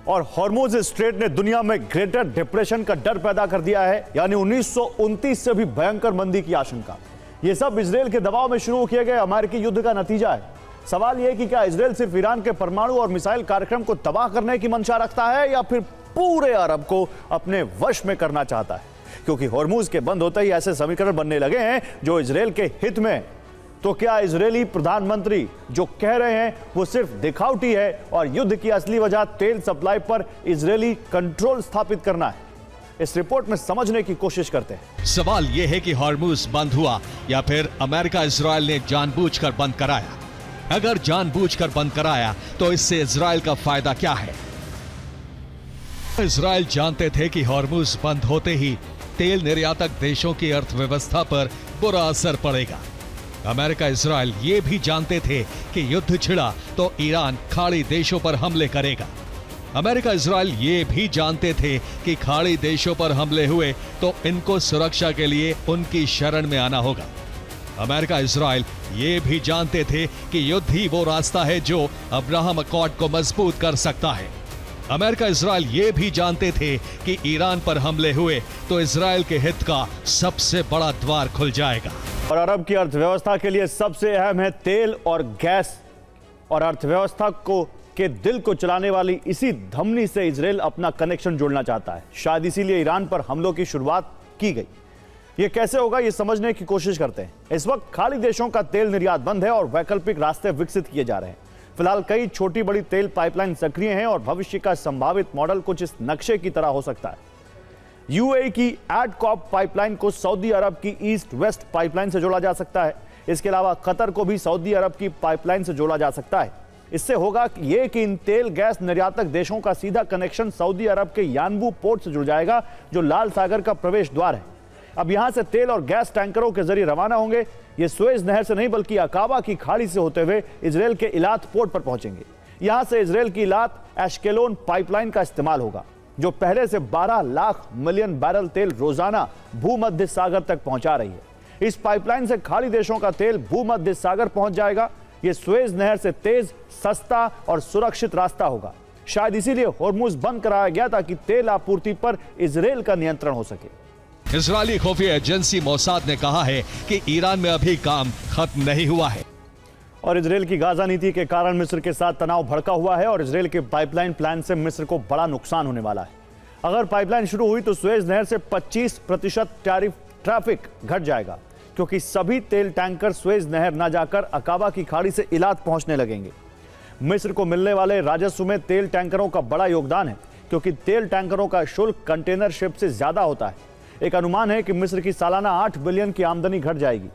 और Hormuz strait ने दुनिया में ग्रेटर डिप्रेशन का डर पैदा कर दिया है, यानी 1929 से भी भयंकर मंदी की आशंका। यह सब इजरायल के दबाव में शुरू किए गए अमेरिकी युद्ध का नतीजा है। सवाल यह है कि क्या इजरायल सिर्फ ईरान के परमाणु और मिसाइल कार्यक्रम को तबाह करने की मंशा रखता है या फिर पूरे अरब को अपने वश में करना चाहता है? क्योंकि हॉर्मुज के बंद होते ही ऐसे समीकरण बनने लगे हैं जो इजरायल के हित में। तो क्या इजरायली प्रधानमंत्री जो कह रहे हैं वो सिर्फ दिखावटी है और युद्ध की असली वजह तेल सप्लाई पर इजरायली कंट्रोल स्थापित करना है? इस रिपोर्ट में समझने की कोशिश करते हैं। सवाल यह है कि हॉर्मुज बंद हुआ या फिर अमेरिका इजरायल ने जानबूझकर बंद कराया। अगर जानबूझकर बंद कराया तो इससे इजरायल का फायदा क्या है? इजरायल जानते थे कि हॉर्मुज बंद होते ही तेल निर्यातक देशों की अर्थव्यवस्था पर बुरा असर पड़ेगा। अमेरिका इजरायल ये भी जानते थे कि युद्ध छिड़ा तो ईरान खाड़ी देशों पर हमले करेगा। अमेरिका इजरायल ये भी जानते थे कि खाड़ी देशों पर हमले हुए तो इनको सुरक्षा के लिए उनकी शरण में आना होगा। अमेरिका इजरायल ये भी जानते थे कि युद्ध ही वो रास्ता है जो अब्राहम अकॉर्ड को मजबूत कर सकता है। अमेरिका इजरायल ये भी जानते थे कि ईरान पर हमले हुए तो इजरायल के हित का सबसे बड़ा द्वार खुल जाएगा। और अरब की अर्थव्यवस्था के लिए सबसे अहम है तेल और गैस, और अर्थव्यवस्था को के दिल को चलाने वाली इसी धमनी से इजरायल अपना कनेक्शन जोड़ना चाहता है। शायद इसीलिए ईरान पर हमलों की शुरुआत की गई। ये कैसे होगा ये समझने की कोशिश करते हैं। इस वक्त खाड़ी देशों का तेल निर्यात बंद है और वैकल्पिक रास्ते विकसित किए जा रहे हैं। फिलहाल कई छोटी बड़ी तेल पाइपलाइन सक्रिय हैं और भविष्य का संभावित मॉडल कुछ इस नक्शे की तरह हो सकता है। यूएई की एडकॉप पाइपलाइन को सऊदी अरब की ईस्ट वेस्ट पाइपलाइन से जोड़ा जा सकता है। इसके अलावा कतर को भी सऊदी अरब की पाइपलाइन से जोड़ा जा सकता है। इससे होगा कि इन तेल गैस निर्यातक देशों का सीधा कनेक्शन सऊदी अरब के यानबू पोर्ट से जुड़ जाएगा, जो लाल सागर का प्रवेश द्वार है। अब यहां से तेल और गैस टैंकरों के जरिए रवाना होंगे। ये सुएज नहर से नहीं बल्कि अकाबा की खाड़ी से होते हुए इजरायल के इलात पोर्ट पर पहुंचेंगे। यहां से इजरायल की इलात एशकेलोन पाइपलाइन का इस्तेमाल होगा, जो पहले से 12 लाख मिलियन बैरल तेल रोजाना भूमध्य सागर तक पहुंचा रही है। इस पाइपलाइन से खाड़ी देशों का तेल भूमध्य सागर पहुंच जाएगा। यह सुएज नहर से तेज, सस्ता और सुरक्षित रास्ता होगा। शायद इसीलिए हॉर्मुज बंद कराया गया ताकि तेल आपूर्ति पर इजरायल का नियंत्रण हो सके। इजरायली खुफिया एजेंसी मोसाद ने कहा है कि ईरान में अभी काम खत्म नहीं हुआ है। और इजरायल की गाजा नीति के कारण मिस्र के साथ तनाव भड़का हुआ है और इजरायल के पाइपलाइन प्लान से मिस्र को बड़ा नुकसान होने वाला है। अगर पाइपलाइन शुरू हुई तो सुएज नहर से 25% ट्रैफिक घट जाएगा, क्योंकि सभी तेल टैंकर सुएज नहर न जाकर अकाबा की खाड़ी से इलात पहुंचने लगेंगे। मिस्र को मिलने वाले राजस्व में तेल टैंकरों का बड़ा योगदान है, क्योंकि तेल टैंकरों का शुल्क कंटेनर शिप से ज्यादा होता है। एक अनुमान है कि मिस्र की सालाना 8 बिलियन की आमदनी घट जाएगी।